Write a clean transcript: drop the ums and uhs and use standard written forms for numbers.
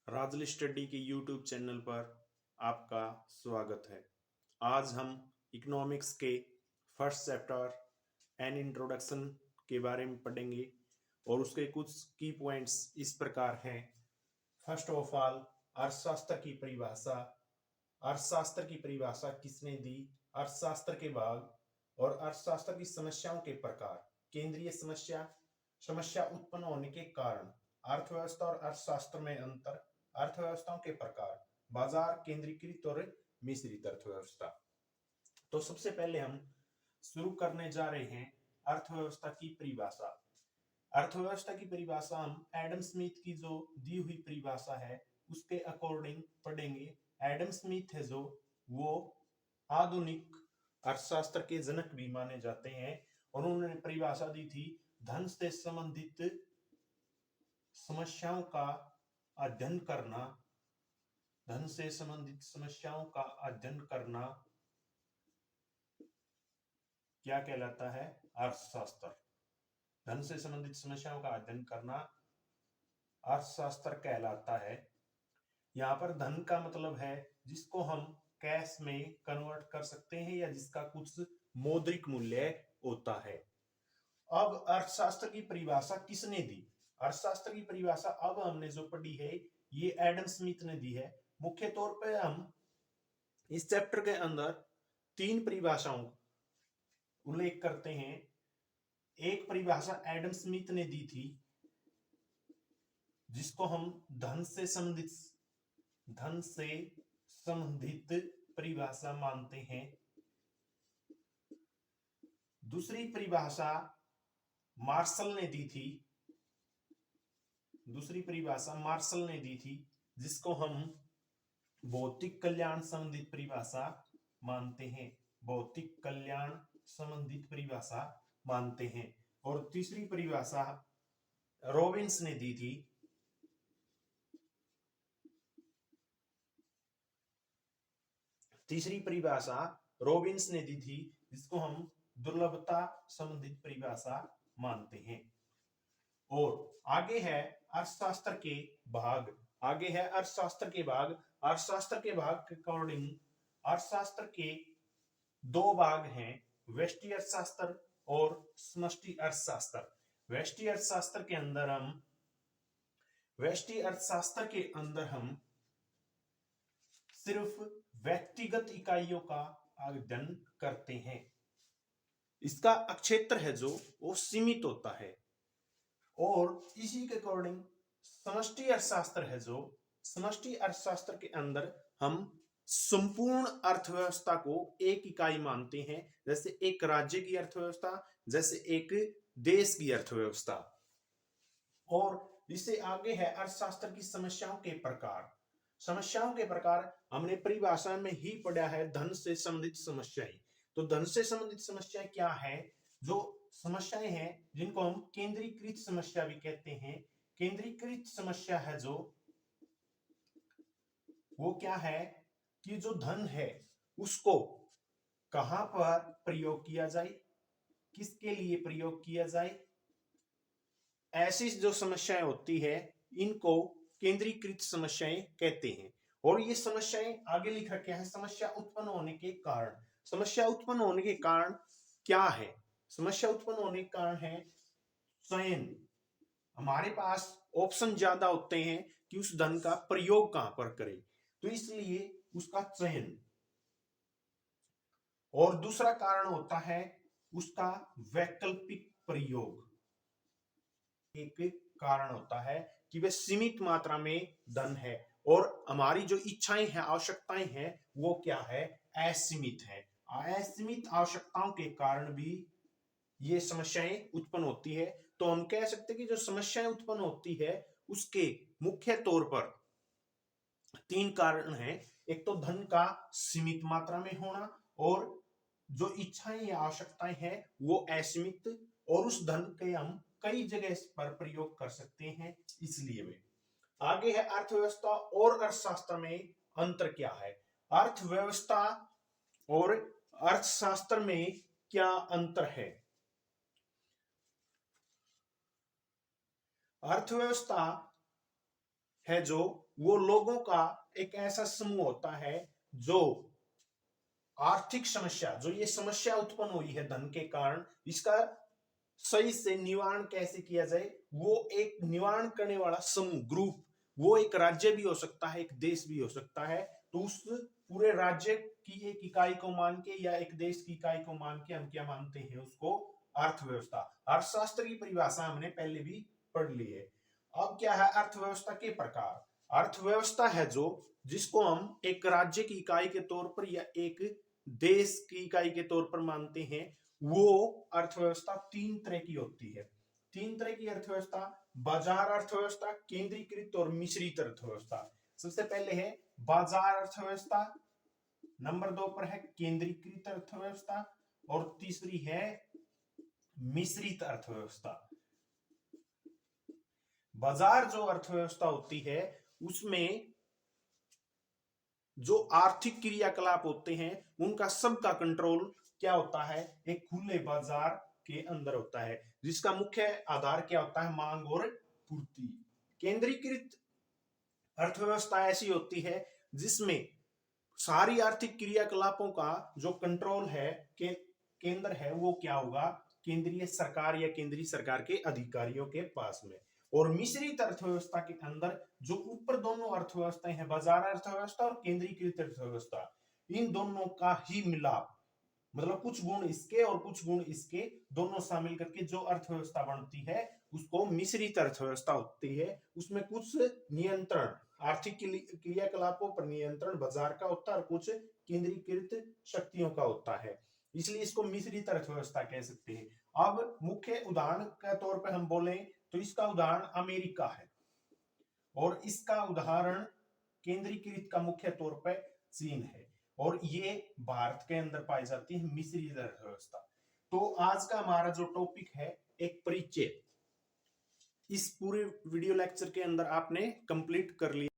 Rajli study के YouTube channel पर आपका स्वागत है। आज हम इकोनॉमिक्स के फर्स्ट चैप्टर एन इंट्रोडक्शन के बारे में पढ़ेंगे और उसके कुछ की पॉइंट्स इस प्रकार हैं। फर्स्ट ऑफ ऑल, अर्थशास्त्र की परिभाषा। अर्थशास्त्र की परिभाषा किसने दी? अर्थशास्त्र के भाग और अर्थशास्त्र की समस्याओं के प्रकार। केंद्रीय समस्या, समस्या उत्पन्न होने के कारण, अर्थव्यवस्था और अर्थशास्त्र में अंतर, अर्थव्यवस्थाओं के प्रकार, बाजार केंद्रीकृत और मिश्रित अर्थव्यवस्था। तो सबसे पहले हम शुरू करने जा रहे हैं अर्थव्यवस्था की परिभाषा। अर्थव्यवस्था की परिभाषा हम एडम स्मिथ की जो दी हुई परिभाषा है उसके अकॉर्डिंग पढ़ेंगे। एडम स्मिथ है जो वो आधुनिक अर्थशास्त्र के जनक भी माने जाते हैं और उन्होंने परिभाषा दी थी धन से संबंधित समस्याओं का अध्ययन करना। धन से संबंधित समस्याओं का अध्ययन करना क्या कहलाता है? अर्थशास्त्र। धन से संबंधित समस्याओं का अध्ययन करना अर्थशास्त्र कहलाता है। यहाँ पर धन का मतलब है जिसको हम कैश में कन्वर्ट कर सकते हैं या जिसका कुछ मौद्रिक मूल्य होता है। अब अर्थशास्त्र की परिभाषा किसने दी? अर्थशास्त्र की परिभाषा अब हमने जो पढ़ी है ये एडम स्मिथ ने दी है। मुख्य तौर पे हम इस चैप्टर के अंदर तीन परिभाषाओं उल्लेख करते हैं। एक परिभाषा एडम स्मिथ ने दी थी जिसको हम धन से संबंधित परिभाषा मानते हैं। दूसरी परिभाषा मार्शल ने दी थी जिसको हम भौतिक कल्याण संबंधित परिभाषा मानते हैं। भौतिक कल्याण संबंधित परिभाषा मानते हैं। और तीसरी परिभाषा रॉबिन्स ने दी थी जिसको हम दुर्लभता संबंधित परिभाषा मानते हैं। और आगे है अर्थशास्त्र के भाग। अर्थशास्त्र के भाग के अकॉर्डिंग अर्थशास्त्र के दो भाग हैं, व्यष्टि अर्थशास्त्र और समष्टि अर्थशास्त्र। व्यष्टि अर्थशास्त्र के अंदर हम सिर्फ व्यक्तिगत इकाइयों का अध्ययन करते हैं। इसका क्षेत्र है जो वो सीमित होता है। और इसी के अकॉर्डिंग समष्टि अर्थशास्त्र के अंदर हम संपूर्ण अर्थव्यवस्था को एक इकाई मानते हैं, जैसे एक राज्य की अर्थव्यवस्था, जैसे एक देश की अर्थव्यवस्था। और इससे आगे है अर्थशास्त्र की समस्याओं के प्रकार। हमने परिभाषा में ही पढ़ा है धन से संबंधित समस्याएं। तो धन से संबंधित समस्याएं क्या है? जो समस्याएं हैं जिनको हम केंद्रीकृत समस्या भी कहते हैं। केंद्रीकृत समस्या है जो वो क्या है कि जो धन है उसको कहां पर प्रयोग किया जाए, किसके लिए प्रयोग किया जाए, ऐसी जो समस्याएं होती है इनको केंद्रीकृत समस्याएं कहते हैं। और ये समस्याएं आगे लिखा क्या है? समस्या उत्पन्न होने के कारण क्या है? समस्या उत्पन्न होने के कारण है चयन। हमारे पास ऑप्शन ज्यादा होते हैं कि उस धन का प्रयोग कहां पर करें, तो इसलिए उसका चयन। और दूसरा कारण होता है उसका वैकल्पिक प्रयोग। एक कारण होता है कि वे सीमित मात्रा में धन है और हमारी जो इच्छाएं हैं, आवश्यकताएं हैं, वो क्या है? असीमित है। असीमित आवश्यकताओं के कारण भी ये समस्याएं उत्पन्न होती है। तो हम कह सकते हैं कि जो समस्याएं उत्पन्न होती है उसके मुख्य तौर पर तीन कारण हैं। एक तो धन का सीमित मात्रा में होना, और जो इच्छाएं या आवश्यकताएं हैं वो असीमित, और उस धन के हम कई जगह पर प्रयोग कर सकते हैं, इसलिए वे। आगे है अर्थव्यवस्था और अर्थशास्त्र में अंतर क्या है? अर्थव्यवस्था और अर्थशास्त्र में क्या अंतर है? अर्थव्यवस्था है जो, वो लोगों का एक ऐसा समूह होता है जो आर्थिक समस्या, जो ये समस्या उत्पन्न हुई है धन के कारण, इसका सही से निवारण कैसे किया जाए, वो एक निवारण करने वाला समूह, ग्रुप, वो एक राज्य भी हो सकता है, एक देश भी हो सकता है। तो उस पूरे राज्य की एक इकाई को मान के या एक देश की इकाई को मान के हम क्या मानते हैं, उसको अर्थव्यवस्था। अर्थशास्त्र की परिभाषा हमने पहले भी पढ़ ली है। अब क्या है अर्थव्यवस्था के प्रकार। अर्थव्यवस्था है जो, जिसको हम एक राज्य की इकाई के तौर पर या एक देश की इकाई के तौर पर मानते हैं। वो अर्थव्यवस्था तीन तरह की होती है। तीन तरह की अर्थव्यवस्था, बाजार अर्थव्यवस्था, केंद्रीकृत और मिश्रित अर्थव्यवस्था। सबसे पहले है बाजार अर्थव्यवस्था, नंबर 2 पर है केंद्रीकृत अर्थव्यवस्था, और तीसरी है मिश्रित अर्थव्यवस्था। बाजार जो अर्थव्यवस्था होती है, उसमें जो आर्थिक क्रियाकलाप होते हैं उनका सबका कंट्रोल क्या होता है, एक खुले बाजार के अंदर होता है, जिसका मुख्य आधार क्या होता है, मांग और पूर्ति। केंद्रीकृत अर्थव्यवस्था ऐसी होती है जिसमें सारी आर्थिक क्रियाकलापों का जो कंट्रोल है, केंद्र है, वो क्या होगा, केंद्रीय सरकार या केंद्रीय सरकार के अधिकारियों के पास में। और मिश्रित अर्थव्यवस्था के अंदर जो ऊपर दोनों अर्थव्यवस्थाएं हैं, बाजार अर्थव्यवस्था और केंद्रीकृत अर्थव्यवस्था, इन दोनों का ही मिलाप, मतलब कुछ गुण इसके और कुछ गुण इसके, दोनों शामिल करके जो अर्थव्यवस्था बनती है उसको मिश्रित अर्थव्यवस्था होती है। उसमें कुछ नियंत्रण, आर्थिक क्रियाकलापों पर नियंत्रण बाजार का होता है और कुछ केंद्रीकृत शक्तियों का होता है, इसलिए इसको मिश्रित अर्थव्यवस्था कह सकते हैं। अब मुख्य उदाहरण के तौर पर हम बोले तो इसका उदाहरण अमेरिका है, और इसका उदाहरण केंद्रीकृत का मुख्य तौर पर चीन है, और ये भारत के अंदर पाई जाती है मिश्रित अर्थव्यवस्था। तो आज का हमारा जो टॉपिक है, एक परिचय, इस पूरे वीडियो लेक्चर के अंदर आपने कंप्लीट कर लिया।